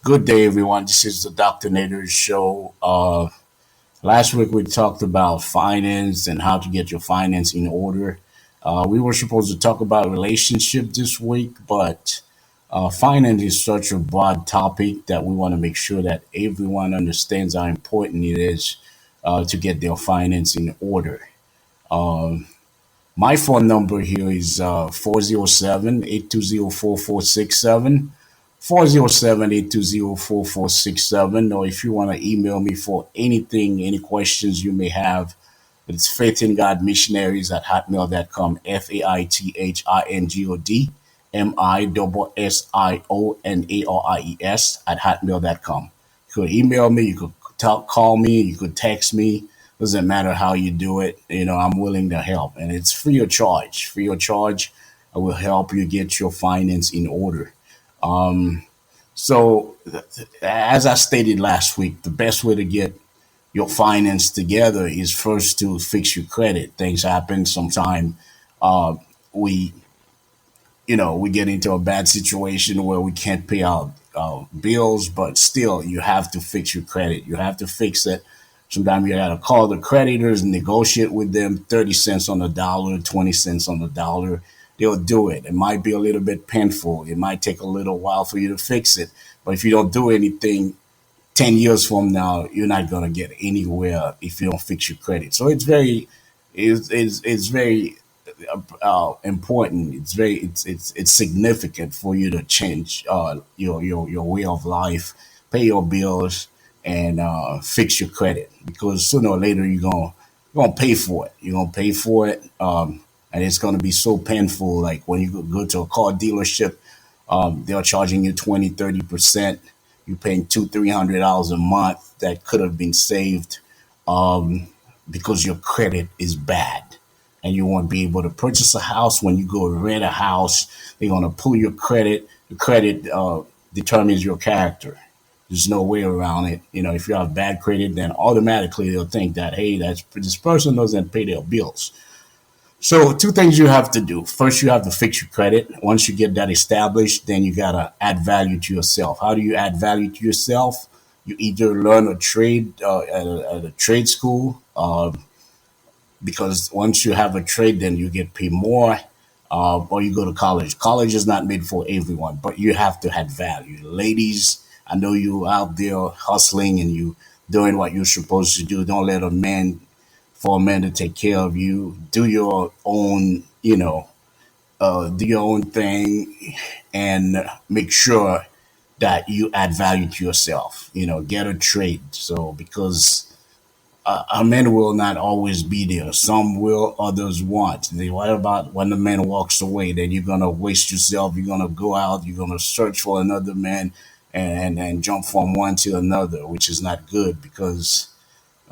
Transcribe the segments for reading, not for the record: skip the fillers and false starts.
Good day, everyone. This is the Dr. Nader show. Last week we talked about finance and how to get your finance in order. We were supposed to talk about relationship this week, but finance is such a broad topic that we want to make sure that everyone understands how important it is to get their finance in order. Um, my phone number here is 407 or if you want to email me for anything, any questions you may have, it's faithingodmissionaries@hotmail.com, FAITHINGODMISSIONARIES at hotmail.com. You could email me, you could call me, you could text me. Doesn't matter how you do it. I'm willing to help, and it's free of charge. Free of charge. I will help you get your finance in order. Um, so, as I stated last week, the best way to get your finance together is first to fix your credit. Things happen sometime. Uh, we, we get into a bad situation where we can't pay our bills, but still, you have to fix your credit. You have to fix it. Sometimes you got to call the creditors and negotiate with them 30 cents on the dollar, 20 cents on the dollar. They'll do it. It might be a little bit painful. It might take a little while for you to fix it. But if you don't do anything, 10 years from now, you're not going to get anywhere if you don't fix your credit. So it's very important. It's significant for you to change your way of life, pay your bills, and fix your credit, because sooner or later you're gonna pay for it. You're gonna pay for it, and it's gonna be so painful. Like when you go to a car dealership, they're charging you 20, 30%. You're paying $200, $300 a month that could have been saved um, because your credit is bad, and you won't be able to purchase a house. When you go to rent a house, they're gonna pull your credit. The credit determines your character. There's no way around it. If you have bad credit, then automatically they'll think that, hey, this person doesn't pay their bills. So two things you have to do. First, you have to fix your credit. Once you get that established, then you gotta add value to yourself. How do you add value to yourself? You either learn a trade at a trade school, because once you have a trade, then you get paid more. Or you go to college. College is not made for everyone, but you have to add value. Ladies, I know you out there hustling and you doing what you're supposed to do. Don't let for a man to take care of you. Do your own, do your own thing, and make sure that you add value to yourself. Get a trade. So because a man will not always be there. Some will, others won't. What about when the man walks away? Then you're gonna waste yourself. You're gonna go out. You're gonna search for another man, and jump from one to another, which is not good, because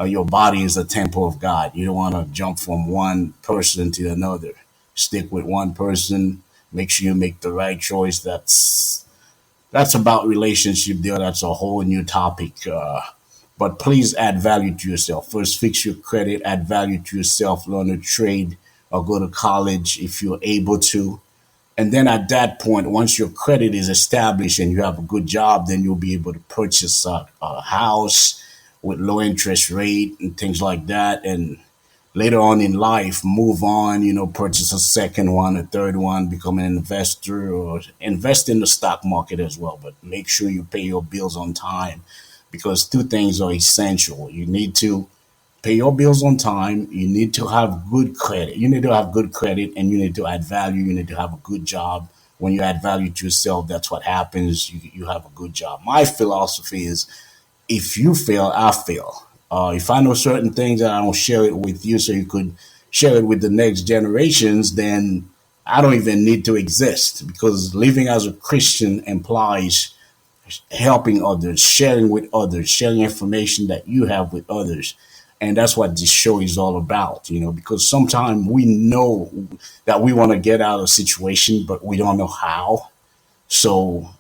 your body is a temple of God. You don't want to jump from one person to another. Stick with one person. Make sure you make the right choice. That's about relationship there. That's a whole new topic. But please add value to yourself. First, fix your credit, add value to yourself, learn a trade, or go to college if you're able to. And then at that point, once your credit is established and you have a good job, then you'll be able to purchase a house with low interest rate and things like that. And later on in life, move on, purchase a second one, a third one, become an investor, or invest in the stock market as well. But make sure you pay your bills on time, because two things are essential. You need to pay your bills on time. You need to have good credit. You need to have good credit, and you need to add value. You need to have a good job. When you add value to yourself, that's what happens. You have a good job. My philosophy is, if you fail, I fail. If I know certain things and I don't share it with you so you could share it with the next generations, then I don't even need to exist, because living as a Christian implies helping others, sharing with others, sharing information that you have with others. And that's what this show is all about, because sometimes we know that we want to get out of a situation, but we don't know how. So,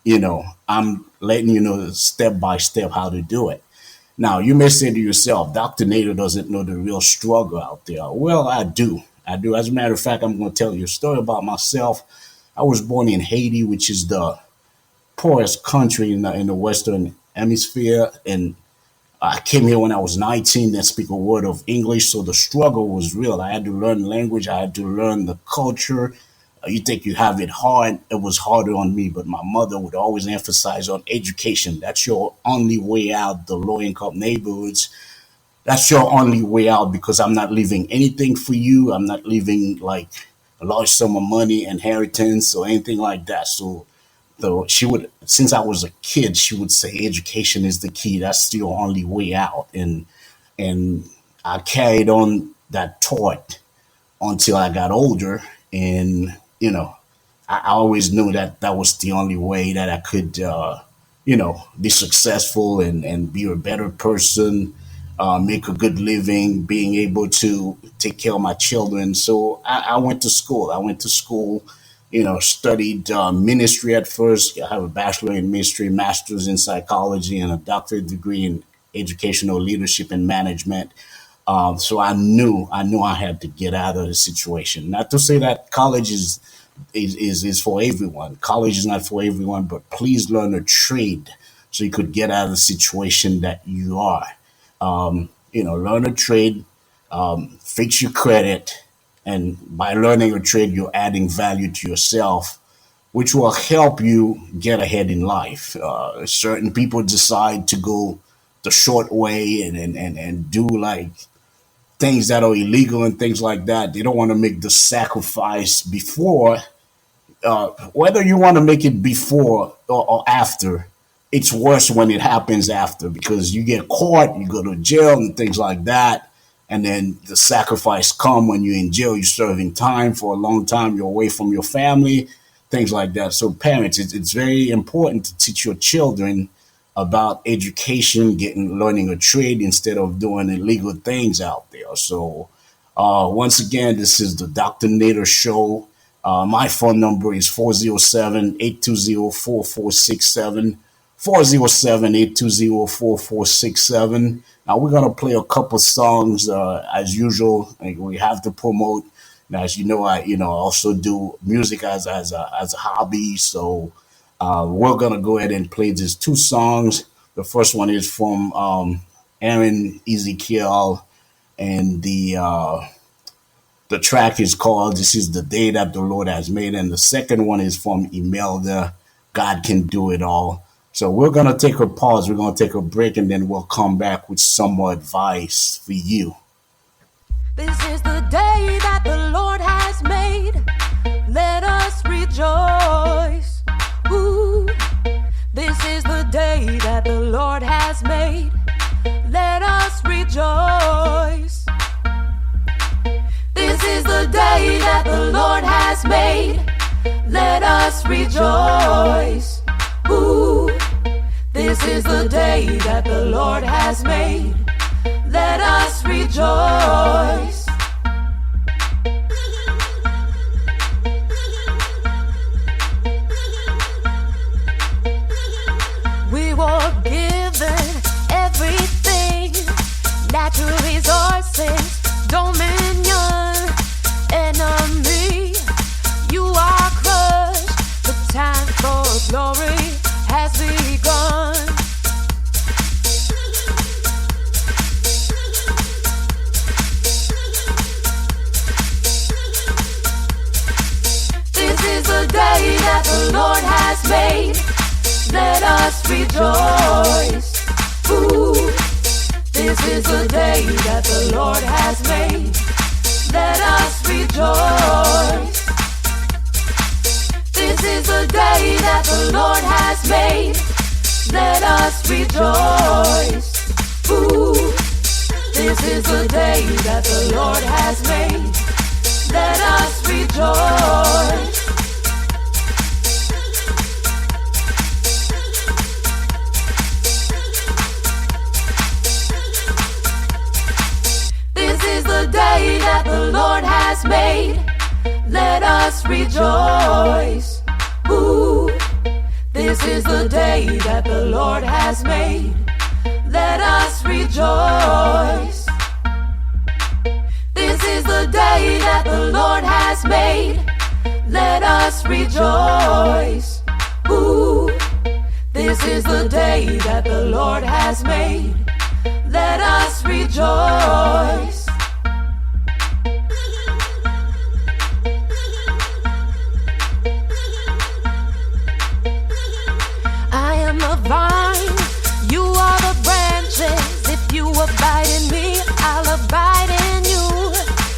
I'm letting you know step by step how to do it. Now, you may say to yourself, Dr. Nader doesn't know the real struggle out there. Well, I do. I do. As a matter of fact, I'm going to tell you a story about myself. I was born in Haiti, which is the poorest country in the Western Hemisphere, and I came here when I was 19. Didn't speak a word of English, so the struggle was real. I had to learn language. I had to learn the culture. You think you have it hard? It was harder on me, but my mother would always emphasize on education. That's your only way out. The low income neighborhoods, that's your only way out, because I'm not leaving anything for you. I'm not leaving like a large sum of money, inheritance, or anything like that. So she would, since I was a kid, she would say education is the key. That's the only way out. And I carried on that torch until I got older. And, I always knew that that was the only way that I could, be successful and be a better person, make a good living, being able to take care of my children. So I went to school. Studied ministry at first. I have a bachelor in ministry, master's in psychology, and a doctorate degree in educational leadership and management. So I knew I had to get out of the situation. Not to say that college is for everyone. College is not for everyone, but please learn a trade so you could get out of the situation that you are. Learn a trade, fix your credit, and by learning a trade, you're adding value to yourself, which will help you get ahead in life. Certain people decide to go the short way and do like things that are illegal and things like that. They don't want to make the sacrifice before, whether you want to make it before or after. It's worse when it happens after, because you get caught, you go to jail and things like that. And then the sacrifice come when you're in jail, you're serving time for a long time, you're away from your family, things like that. So parents, it's very important to teach your children about education, learning a trade instead of doing illegal things out there. So once again, this is the Dr. Nader Show. My phone number is 407-820-4467. 407-820-4467. Now we're gonna play a couple songs as usual. Like, we have to promote. Now, as you know, I also do music as a hobby. So we're gonna go ahead and play these two songs. The first one is from Aaron Ezekiel, and the track is called "This Is the Day That the Lord Has Made," and the second one is from Imelda, "God Can Do It All." So we're going to take a pause. We're going to take a break, and then we'll come back with some more advice for you. This is the day that the Lord has made. Let us rejoice. Ooh. This is the day that the Lord has made. Let us rejoice. This is the day that the Lord has made. Let us rejoice. Ooh. This is the day that the Lord has made. Let us rejoice. We were given everything, natural resources, dominion, enemy. You are crushed, the time for glory has begun. This is the day that the Lord has made. Let us rejoice. Ooh. This is the day that the Lord has made. Let us rejoice. This is the day that the Lord has made. Let us rejoice. Ooh. This is the day that the Lord has made. Let us rejoice. This is the day that the Lord has made. Let us rejoice. Ooh. This is the day that the Lord has made. Let us rejoice. This is the day that the Lord has made. Let us rejoice. Ooh. This is the day that the Lord has made. Let us rejoice. I am the vine, you are the branches. If you abide in me, I'll abide in you.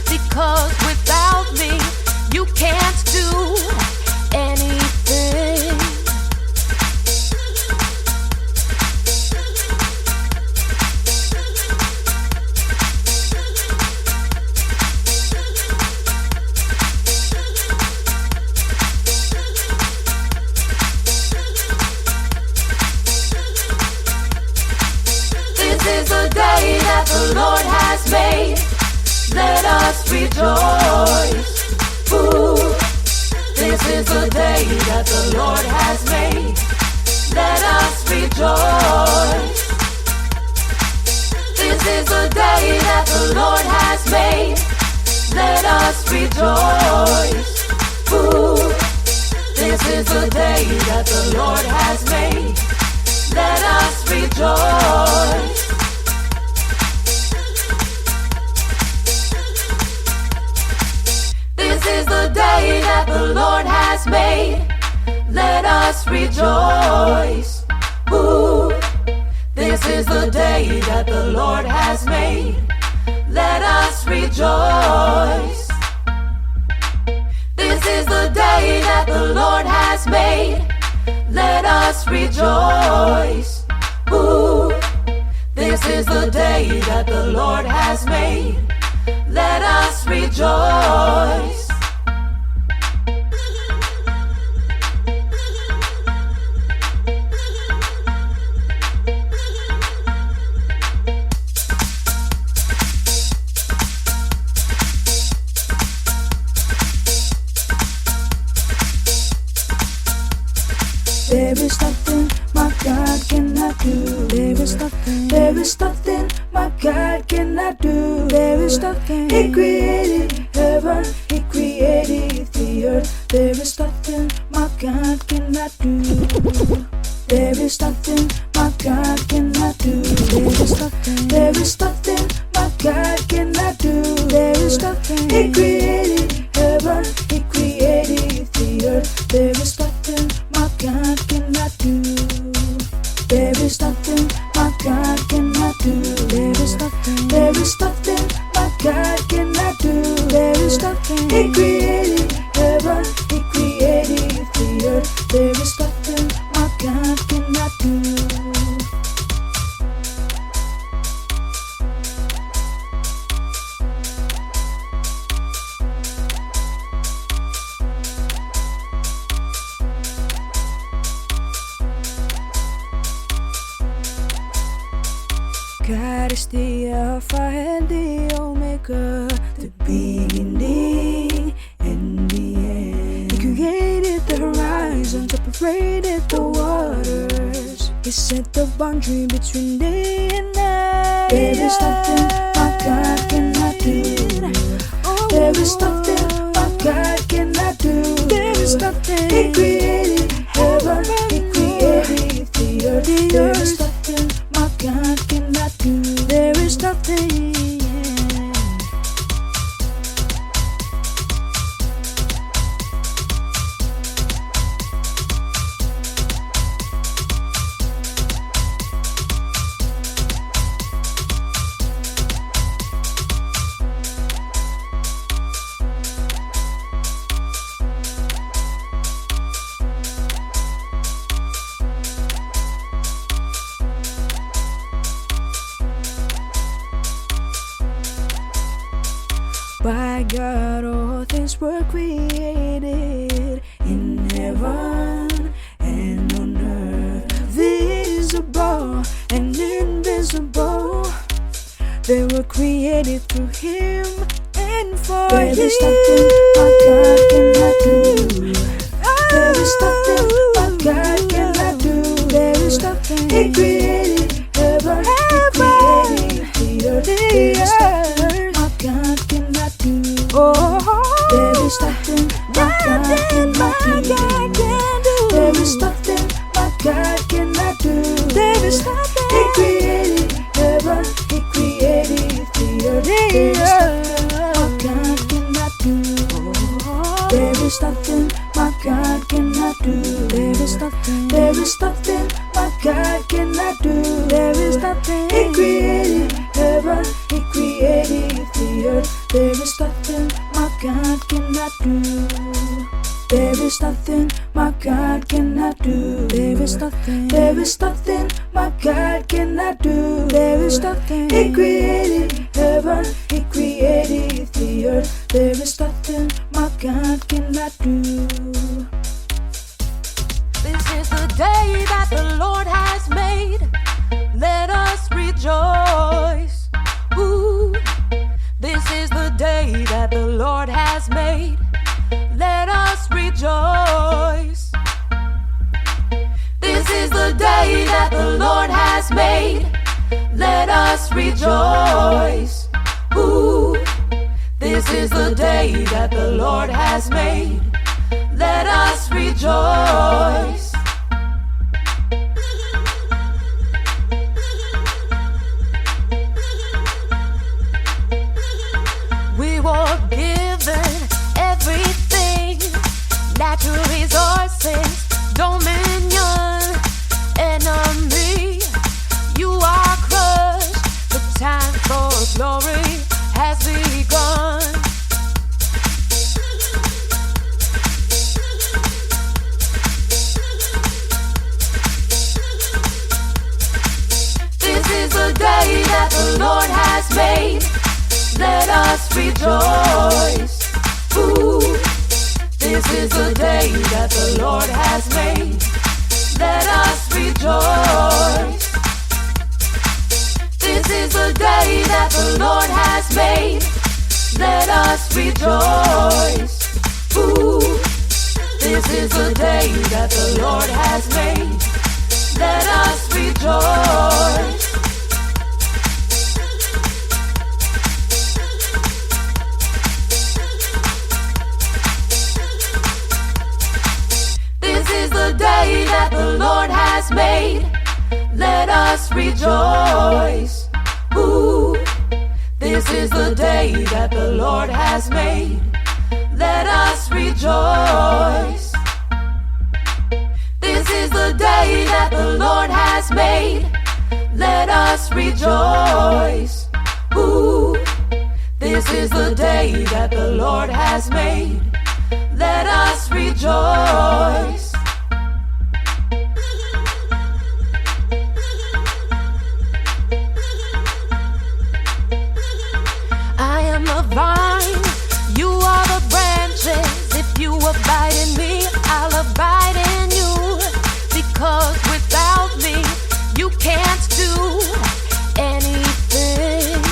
Because without me, you can't do anything. This is the day that the Lord has made. Let us rejoice. Ooh. This is the day that the Lord has made. Let us rejoice. This is the day that the Lord has made. Let us rejoice. Ooh. This is the day that the Lord has made. Let us rejoice. This is the day that the Lord has made. Let us rejoice. Ooh. This is the day that the Lord has made. Let us rejoice. This is the day that the Lord has made. Let us rejoice. Ooh. This is the day that the Lord has made. Let us rejoice. There is nothing my God cannot do. There is nothing my God cannot do. There is nothing. He created heaven, He created the earth. There is nothing my God cannot do. There is nothing my God cannot do. There is nothing my God cannot do. There is nothing. He created heaven, He created the earth. There is nothing my God cannot do. There is nothing my God cannot do. There is nothing my God cannot do. There is nothing. He created heaven, He created the earth. There is nothing my God cannot do. God is the Alpha and the Omega, the beginning and the end. He created the horizon, separated the waters. He set the boundary between day and night. There is nothing my God cannot do. There is nothing my God cannot do. There is nothing. He created heaven, He created the earth. There is nothing my God cannot do. There is nothing. By God all things were created in heaven and on earth, visible and invisible. They were created through Him and for Him. There is nothing my God cannot do. There is nothing my God cannot do. There is nothing. He created heaven, He created the earth. There is nothing my God cannot do. There is nothing my God cannot do. There is nothing my God cannot do. God cannot do. There is nothing. He created heaven, He created the earth. There is nothing my God cannot do. There is nothing my God cannot do. There is nothing. There is nothing my God cannot do. There is nothing. He created heaven, He created the earth. There is nothing my God cannot do. This is the day that the Lord has made. Let us rejoice. Ooh. This is the day that the Lord has made. Let us rejoice. This is the day that the Lord has made. Let us rejoice. Ooh. This is the day that the Lord has made. Let us rejoice. We were given everything, natural resources, dominion, enemy. You are crushed, the time for glory has begun. This is the day that the Lord has made. Let us rejoice. Ooh. This is the day that the Lord has made. Let us rejoice. This is the day that the Lord has made. Let us rejoice. Ooh. This is the day that the Lord has made. Let us rejoice. This is the day that the Lord has made. Let us rejoice. Ooh. This is the day that the Lord has made. Let us rejoice. This is the day that the Lord has made. Let us rejoice. Ooh. This is the day that the Lord has made. Let us rejoice. I am the vine, you are the branches. If you abide in me, I'll abide in you. Because without me, you can't do anything.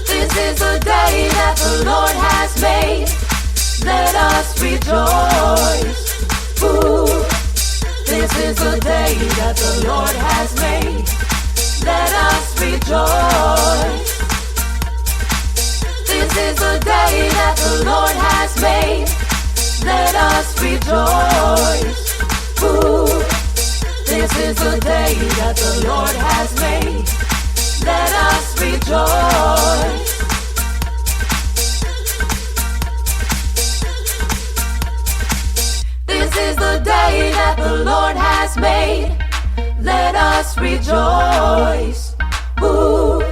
This is the day that the Lord has made. Let us rejoice. Ooh. This is the day that the Lord has made. Let us rejoice. This is the day that the Lord has made. Let us rejoice. Ooh. This is the day that the Lord has made. Let us rejoice. This is the day that the Lord has made. Let us rejoice. Ooh.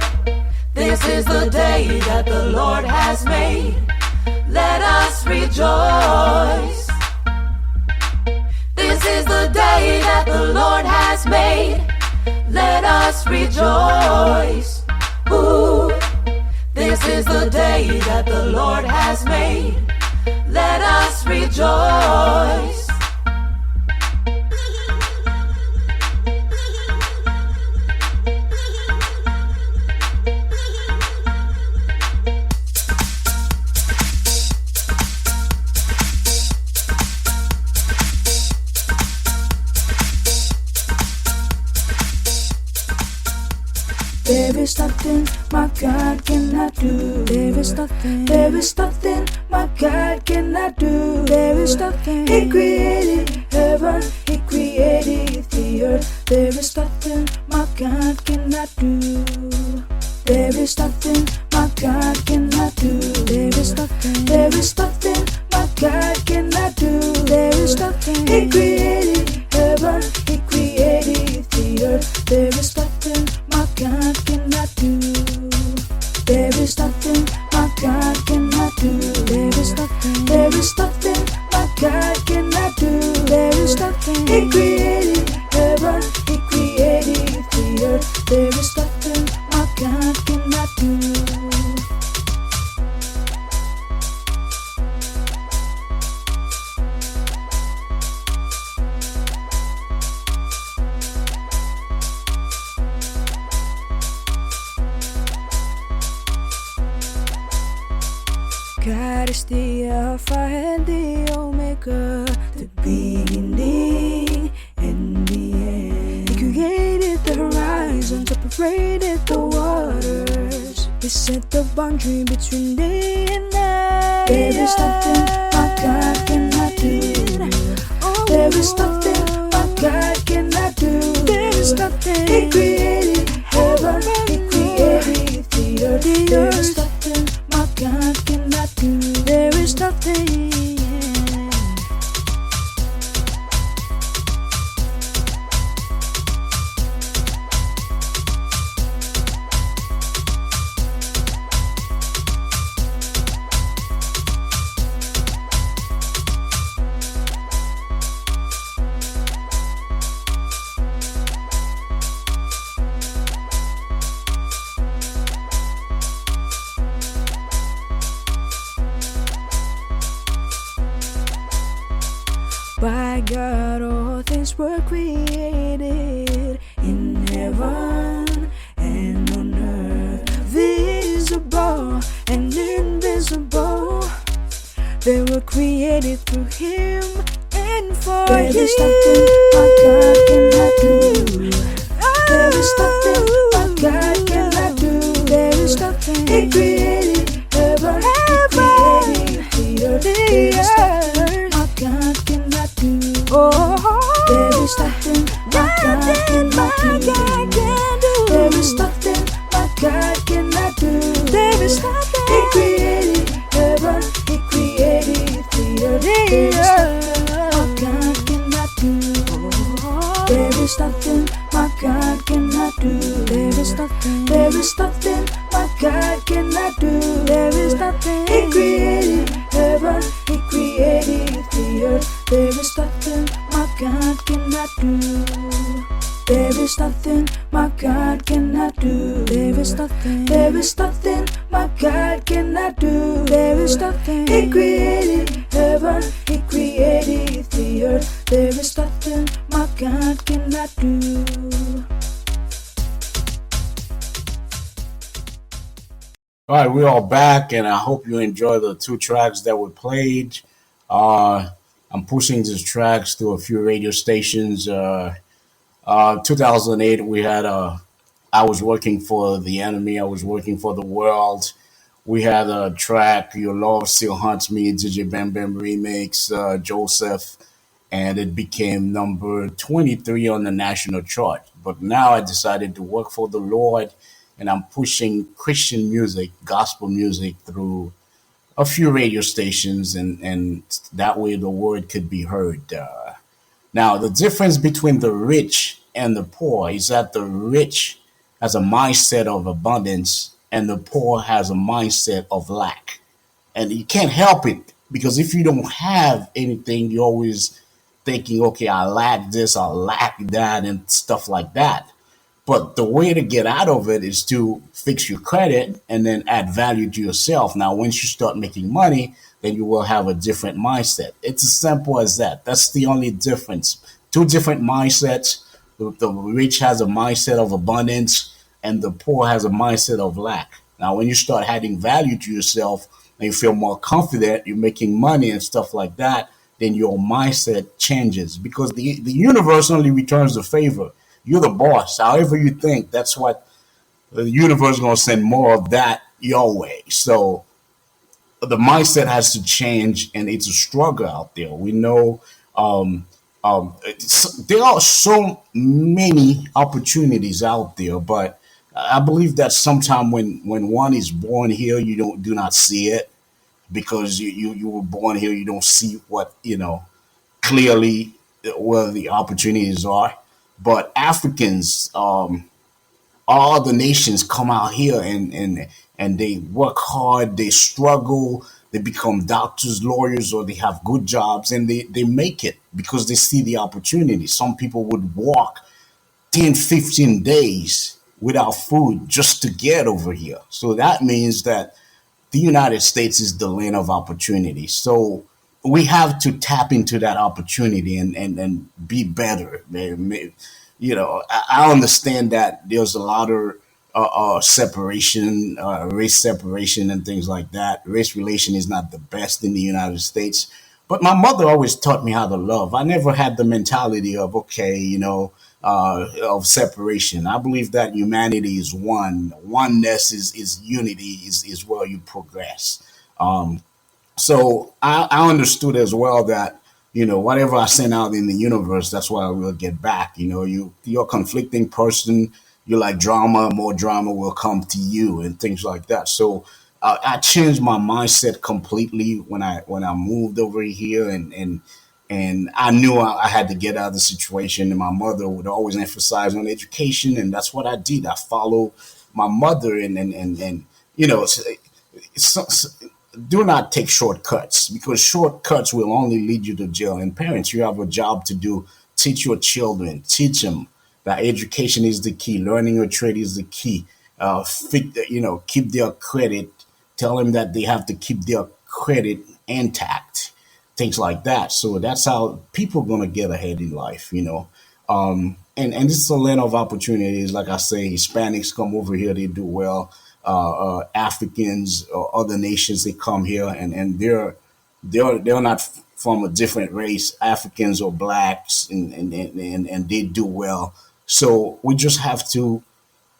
This is the day that the Lord has made. Let us rejoice. This is the day that the Lord has made. Let us rejoice. Ooh. This is the day that the Lord has made. Let us rejoice. There is nothing my God cannot do. There is nothing. There is nothing my God cannot do. There is nothing. He created heaven. He created the earth. There is nothing my God cannot do. There is nothing my God cannot do. There is nothing. There is nothing my God cannot do. There is nothing. He created heaven. He created the earth. There is nothing my God cannot do. There is nothing my God cannot do. There is nothing. There is nothing my God cannot do. There is nothing. He created heaven. He created the earth. There is nothing my God cannot do. God is the Alpha and the Omega, the beginning and the end. He created the horizon, separated the waters. He set the boundary between day and night. There is nothing my God cannot do. There is nothing my God cannot do. There is nothing. He created heaven. He created the earth. There is nothing my God cannot do. There is nothing. By God all things were created in heaven and on earth, visible and invisible. They were created through Him and for Him. There is nothing my God cannot do. There is nothing my God cannot do. There is nothing. He created heaven. He created the earth. There is nothing my God cannot do. There is nothing my God cannot do. There is nothing my God cannot do. There is nothing. He created heaven. He created the earth. There is nothing my God cannot do. There is nothing my God cannot do. There is nothing. There is nothing my God cannot do. There is nothing. He created heaven. He created the earth. There is nothing my God cannot do. There is nothing my God cannot do. There is nothing. There is nothing my God cannot do. There is nothing. He created heaven. He created the earth. There is nothing my God cannot do. All right, we're all back, and I hope you enjoy the two tracks that were played. Uh, I'm pushing these tracks to a few radio stations. 2008, we had I was working for the enemy. I was working for the world. We had a track, Your Love Still Haunts Me, DJ Bam Bam remix, Joseph, and it became number 23 on the national chart. But now I decided to work for the Lord, and I'm pushing Christian music, gospel music through a few radio stations, and that way the word could be heard. Now, the difference between the rich and the poor is that the rich has a mindset of abundance and the poor has a mindset of lack. And you can't help it because if you don't have anything, you're always thinking, okay, I lack this, I lack that, and stuff like that. But the way to get out of it is to fix your credit and then add value to yourself. Now, once you start making money, then you will have a different mindset. It's as simple as that. That's the only difference. Two different mindsets. The rich has a mindset of abundance and the poor has a mindset of lack. Now, when you start adding value to yourself and you feel more confident, you're making money and stuff like that, then your mindset changes because the universe only returns the favor. You're the boss. However you think, that's what the universe is going to send more of that your way. So the mindset has to change, and it's a struggle out there. We know there are so many opportunities out there, but I believe that sometime when one is born here, you do not see it because you were born here. You don't see what clearly where the opportunities are. But Africans, all the nations come out here and they work hard, they struggle, they become doctors, lawyers, or they have good jobs, and they make it because they see the opportunity. Some people would walk 10, 15 days without food just to get over here. So that means that the United States is the land of opportunity. So we have to tap into that opportunity and be better. I understand that there's a lot of separation, race separation, and things like that. Race relation is not the best in the United States. But my mother always taught me how to love. I never had the mentality of, okay, of separation. I believe that humanity is one. Oneness is unity, is where you progress. So I understood as well that whatever I send out in the universe, that's what I will get back. You're a conflicting person. You like drama, more drama will come to you, and things like that. So I changed my mindset completely when I moved over here, and I knew I had to get out of the situation. And my mother would always emphasize on education, and that's what I did. I followed my mother, and so, do not take shortcuts because shortcuts will only lead you to jail. And parents, you have a job to do. Teach your children, teach them that education is the key. Learning a trade is the key. Keep their credit. Tell them that they have to keep their credit intact. Things like that. So that's how people are gonna get ahead in life. And this is a land of opportunities. Like I say, Hispanics come over here, they do well. Africans or other nations, they come here, and they're not from a different race, Africans or blacks, and they do well. So we just have to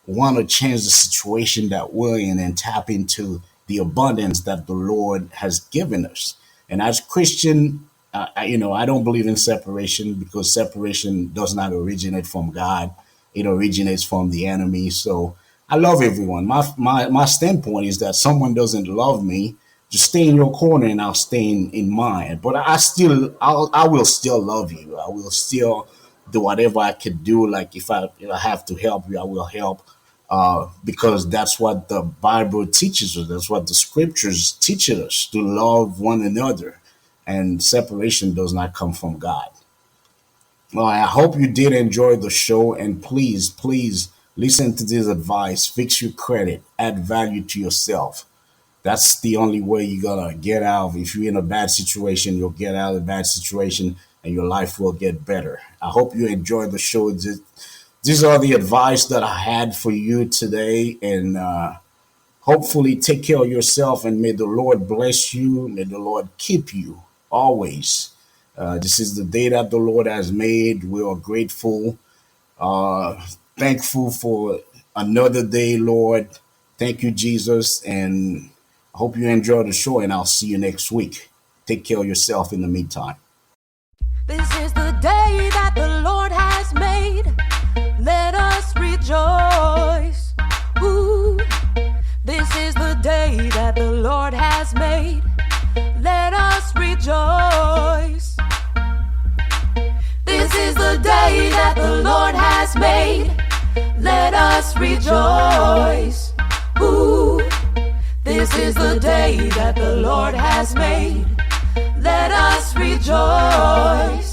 want to change the situation that we're in and tap into the abundance that the Lord has given us. And as Christian, I don't believe in separation because separation does not originate from God. It originates from the enemy. So I love everyone. My standpoint is that someone doesn't love me, just stay in your corner and I'll stay in mine. But I will still love you. I will still do whatever I could do. Like if I have to help you, I will help. Because that's what the Bible teaches us. That's what the scriptures teach us, to love one another. And separation does not come from God. Well, I hope you did enjoy the show, and please listen to this advice. Fix your credit, add value to yourself. That's the only way you're gonna get out. If you're in a bad situation, you'll get out of a bad situation and your life will get better. I hope you enjoyed the show. These are the advice that I had for you today, and hopefully take care of yourself, and may the Lord bless you. May the Lord keep you always. This is the day that the Lord has made. We are grateful, thankful for another day, Lord. Thank you, Jesus, and I hope you enjoy the show, and I'll see you next week. Take care of yourself in the meantime. This is the day that the Lord has made. Let us rejoice. Ooh. This is the day that the Lord has made. Let us rejoice. This is the day that the Lord has made. Let us rejoice. Ooh. This is the day that the Lord has made. Let us rejoice.